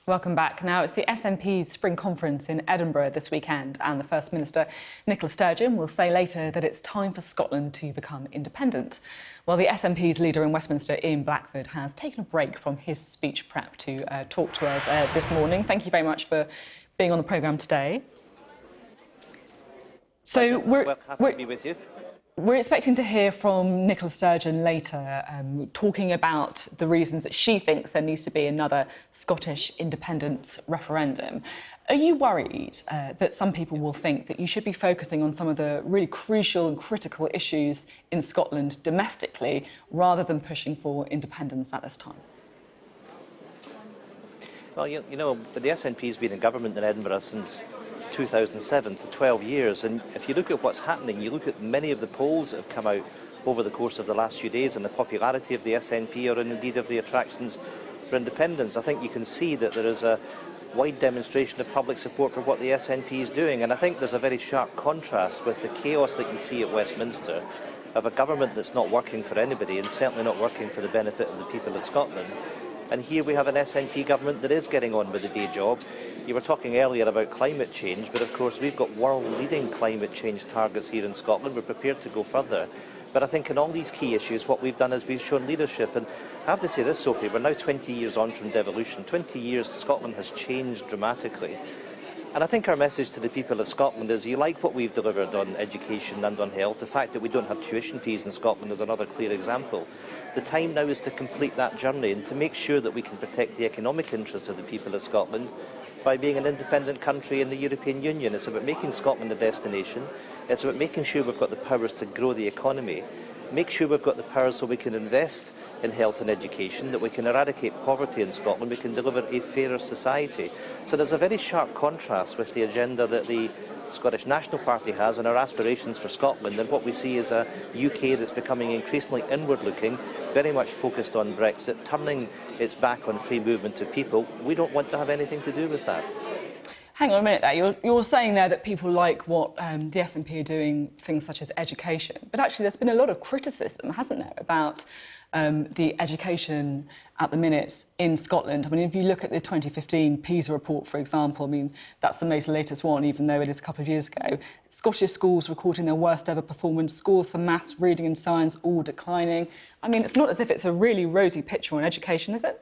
Welcome back. Now, it's the SNP's Spring Conference in Edinburgh this weekend, and the First Minister, Nicola Sturgeon, will say later that it's time for Scotland to become independent. Well, the SNP's leader in Westminster, Ian Blackford, has taken a break from his speech prep to talk to us this morning. Thank you very much for being on the programme today. So we're happy to be with you. We're expecting to hear from Nicola Sturgeon later, talking about the reasons that she thinks there needs to be another Scottish independence referendum. Are you worried that some people will think that you should be focusing on some of the really crucial and critical issues in Scotland domestically, rather than pushing for independence at this time? Well, you know, the SNP has been in government in Edinburgh since 2007, to 12 years, and if you look at what's happening, you look at many of the polls that have come out over the course of the last few days and the popularity of the SNP, or indeed of the attractions for independence, I think you can see that there is a wide demonstration of public support for what the SNP is doing. And I think there's a very sharp contrast with the chaos that you see at Westminster of a government that's not working for anybody and certainly not working for the benefit of the people of Scotland. And here we have an SNP government that is getting on with the day job. You were talking earlier about climate change, but of course we've got world-leading climate change targets here in Scotland. We're prepared to go further. But I think in all these key issues, what we've done is we've shown leadership. And I have to say this, Sophie, we're now 20 years on from devolution. 20 years, Scotland has changed dramatically. And I think our message to the people of Scotland is, you like what we've delivered on education and on health. The fact that we don't have tuition fees in Scotland is another clear example. The time now is to complete that journey and to make sure that we can protect the economic interests of the people of Scotland by being an independent country in the European Union. It's about making Scotland a destination. It's about making sure we've got the powers to grow the economy, make sure we've got the powers so we can invest in health and education, that we can eradicate poverty in Scotland, we can deliver a fairer society. So there's a very sharp contrast with the agenda that the Scottish National Party has and our aspirations for Scotland, and what we see is a UK that's becoming increasingly inward-looking, very much focused on Brexit, turning its back on free movement of people. We don't want to have anything to do with that. Hang on a minute there. You're saying there that people like what the SNP are doing, things such as education. But actually there's been a lot of criticism, hasn't there, about the education at the minute in Scotland. I mean, if you look at the 2015 PISA report, for example, I mean, that's the most latest one, even though it is a couple of years ago. Scottish schools recording their worst ever performance, scores for maths, reading and science all declining. I mean, it's not as if it's a really rosy picture on education, is it?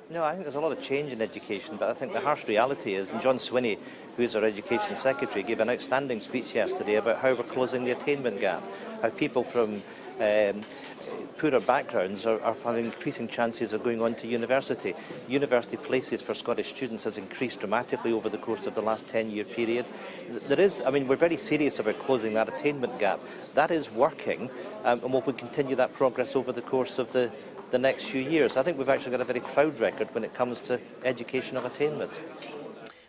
No, I think there's a lot of change in education, but I think the harsh reality is, and John Swinney, who is our Education Secretary, gave an outstanding speech yesterday about how we're closing the attainment gap, how people from poorer backgrounds are having increasing chances of going on to university. University places for Scottish students has increased dramatically over the course of the last 10-year period. There is, I mean, we're very serious about closing that attainment gap. That is working, and we'll continue that progress over the course of the next few years. I think we've actually got a very proud record when it comes to educational attainment.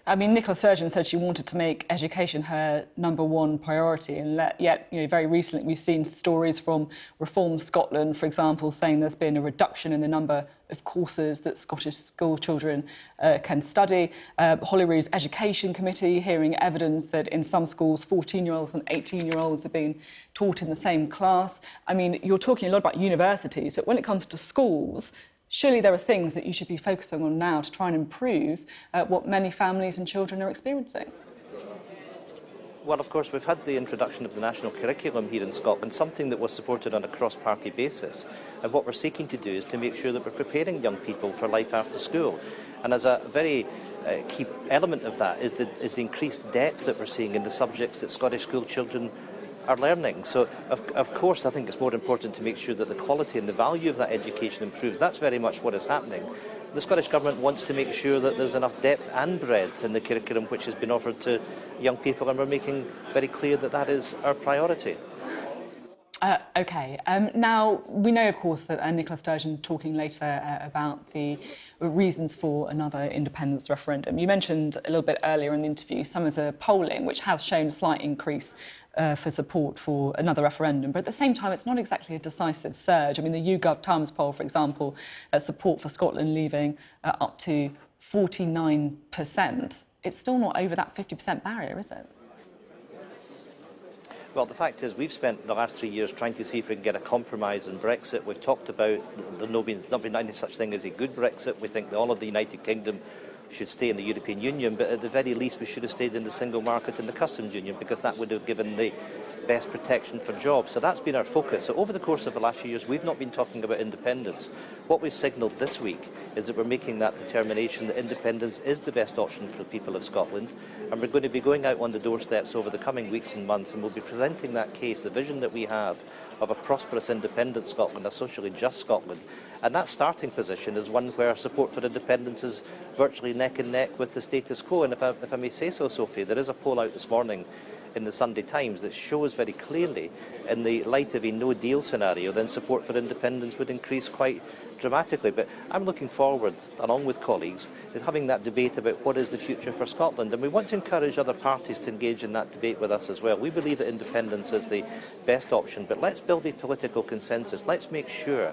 I mean, Nicola Sturgeon said she wanted to make education her #1 priority, and yet, you know, very recently we've seen stories from Reform Scotland, for example, saying there's been a reduction in the number of courses that Scottish school children can study. Holyrood's Education Committee hearing evidence that in some schools 14-year-olds and 18-year-olds are being taught in the same class. I mean, you're talking a lot about universities, but when it comes to schools, surely there are things that you should be focusing on now to try and improve what many families and children are experiencing. Well, of course, we've had the introduction of the national curriculum here in Scotland, something that was supported on a cross-party basis. And what we're seeking to do is to make sure that we're preparing young people for life after school. And as a very key element of that is the increased depth that we're seeing in the subjects that Scottish school children are learning. So, of course, I think it's more important to make sure that the quality and the value of that education improves. That's very much what is happening. The Scottish Government wants to make sure that there's enough depth and breadth in the curriculum which has been offered to young people, and we're making very clear that that is our priority. OK. Now, we know, of course, that Nicola Sturgeon talking later about the reasons for another independence referendum. You mentioned a little bit earlier in the interview some of the polling, which has shown a slight increase for support for another referendum. But at the same time, it's not exactly a decisive surge. I mean, the YouGov Times poll, for example, support for Scotland leaving up to 49%. It's still not over that 50% barrier, is it? Well, the fact is we've spent the last 3 years trying to see if we can get a compromise on Brexit. We've talked about there not been any such thing as a good Brexit. We think that all of the United Kingdom should stay in the European Union, but at the very least we should have stayed in the single market and the customs union, because that would have given the best protection for jobs. So that's been our focus. So over the course of the last few years, we've not been talking about independence. What we've signalled this week is that we're making that determination that independence is the best option for the people of Scotland, and we're going to be going out on the doorsteps over the coming weeks and months, and we'll be presenting that case, the vision that we have of a prosperous, independent Scotland, a socially just Scotland. And that starting position is one where support for independence is virtually neck and neck with the status quo. And if I may say so, Sophie, there is a poll out this morning in the Sunday Times that shows very clearly, in the light of a no-deal scenario, then support for independence would increase quite dramatically. But I'm looking forward, along with colleagues, to having that debate about what is the future for Scotland. And we want to encourage other parties to engage in that debate with us as well. We believe that independence is the best option, but let's build a political consensus. Let's make sure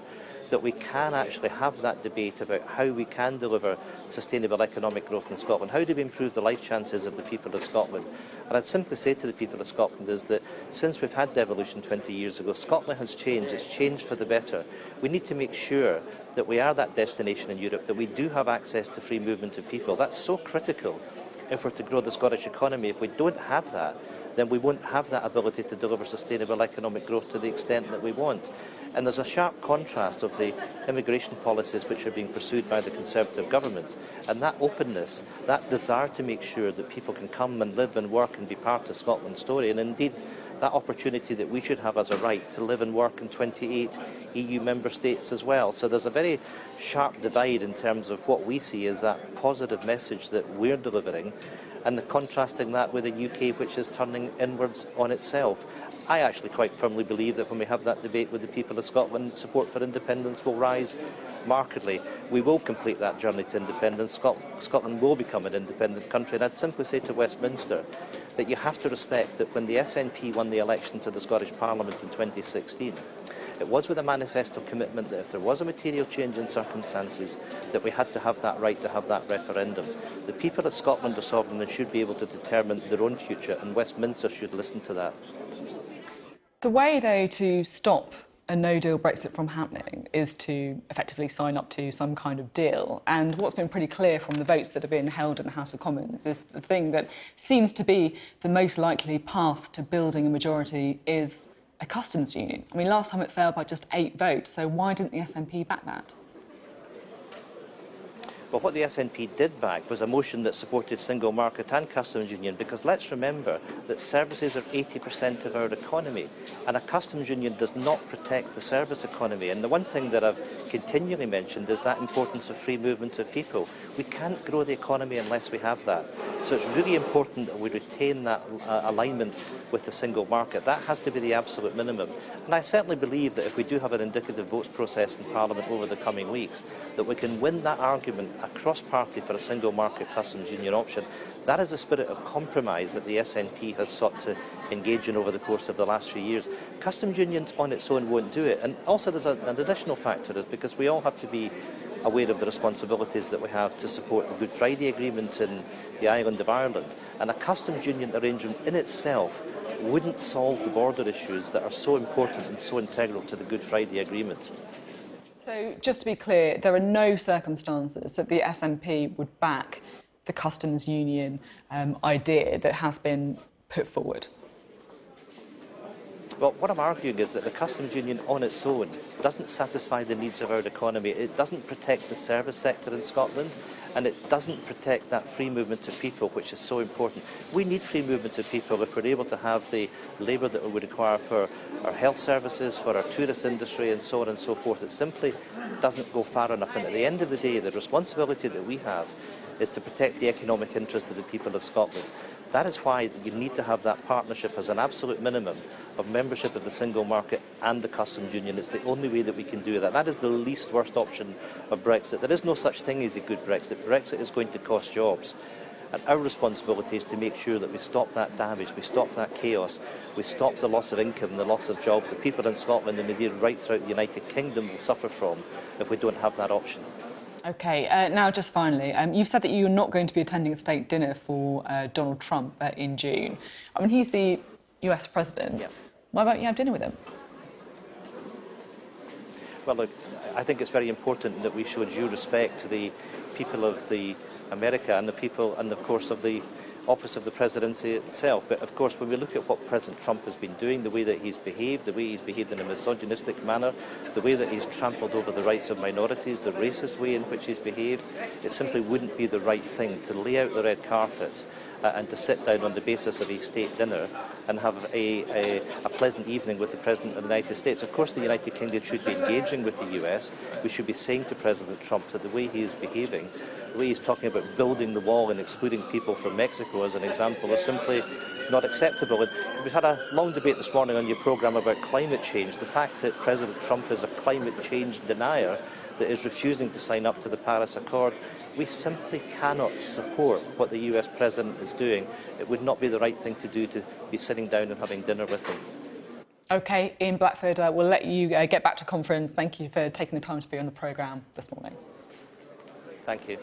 that we can actually have that debate about how we can deliver sustainable economic growth in Scotland. How do we improve the life chances of the people of Scotland? And I'd simply say to the people of Scotland is that since we've had devolution 20 years ago, Scotland has changed. It's changed for the better. We need to make sure that we are that destination in Europe, that we do have access to free movement of people. That's so critical if we're to grow the Scottish economy. If we don't have that, then we won't have that ability to deliver sustainable economic growth to the extent that we want. And there's a sharp contrast of the immigration policies which are being pursued by the Conservative government, and that openness, that desire to make sure that people can come and live and work and be part of Scotland's story, and indeed that opportunity that we should have as a right to live and work in 28 EU member states as well. So there's a very sharp divide in terms of what we see as that positive message that we're delivering, and contrasting that with a UK which is turning inwards on itself. I actually quite firmly believe that when we have that debate with the people of Scotland, support for independence will rise markedly. We will complete that journey to independence. Scotland will become an independent country, and I'd simply say to Westminster that you have to respect that when the SNP won the election to the Scottish Parliament in 2016, it was with a manifesto commitment that if there was a material change in circumstances, that we had to have that right to have that referendum. The people of Scotland are sovereign and should be able to determine their own future, and Westminster should listen to that. The way, though, to stop a no-deal Brexit from happening is to effectively sign up to some kind of deal. And what's been pretty clear from the votes that have been held in the House of Commons is the thing that seems to be the most likely path to building a majority is a customs union. I mean, last time it failed by just 8 votes, so why didn't the SNP back that? Well, what the SNP did back was a motion that supported single market and customs union, because let's remember that services are 80% of our economy, and a customs union does not protect the service economy. And the one thing that I've continually mentioned is that importance of free movement of people. We can't grow the economy unless we have that. So it's really important that we retain that alignment with the single market. That has to be the absolute minimum. And I certainly believe that if we do have an indicative votes process in Parliament over the coming weeks, that we can win that argument across party for a single market customs union option. That is the spirit of compromise that the SNP has sought to engage in over the course of the last few years. Customs union on its own won't do it. And also there's an additional factor, is because we all have to be aware of the responsibilities that we have to support the Good Friday Agreement in the island of Ireland. And a customs union arrangement in itself wouldn't solve the border issues that are so important and so integral to the Good Friday Agreement. So, just to be clear, there are no circumstances that the SNP would back the customs union idea that has been put forward? Well, what I'm arguing is that the customs union on its own doesn't satisfy the needs of our economy. It doesn't protect the service sector in Scotland, and it doesn't protect that free movement of people, which is so important. We need free movement of people if we're able to have the labour that we would require for our health services, for our tourist industry, and so on and so forth. It simply doesn't go far enough. And at the end of the day, the responsibility that we have is to protect the economic interests of the people of Scotland. That is why you need to have that partnership as an absolute minimum of membership of the single market and the customs union. It's the only way that we can do that. That is the least worst option of Brexit. There is no such thing as a good Brexit. Brexit is going to cost jobs. And our responsibility is to make sure that we stop that damage, we stop that chaos, we stop the loss of income, the loss of jobs that people in Scotland and indeed right throughout the United Kingdom will suffer from if we don't have that option. OK, now just finally, you've said that you're not going to be attending a state dinner for Donald Trump in June. I mean, he's the US president. Yeah. Why won't you have dinner with him? Well, look, I think it's very important that we show due respect to the people of America and the people, and of course of the office of the presidency itself. But of course, when we look at what President Trump has been doing, the way that he's behaved, the way he's behaved in a misogynistic manner, the way that he's trampled over the rights of minorities, the racist way in which he's behaved, it simply wouldn't be the right thing to lay out the red carpet and to sit down on the basis of a state dinner and have a pleasant evening with the President of the United States. Of course, the United Kingdom should be engaging with the US. We should be saying to President Trump that the way he is behaving, the way he's talking about building the wall and excluding people from Mexico, as an example, is simply not acceptable. And we've had a long debate this morning on your programme about climate change. The fact that President Trump is a climate change denier, that is refusing to sign up to the Paris Accord, we simply cannot support what the US President is doing. It would not be the right thing to do to be sitting down and having dinner with him. OK, Ian Blackford, we'll let you get back to conference. Thank you for taking the time to be on the programme this morning. Thank you.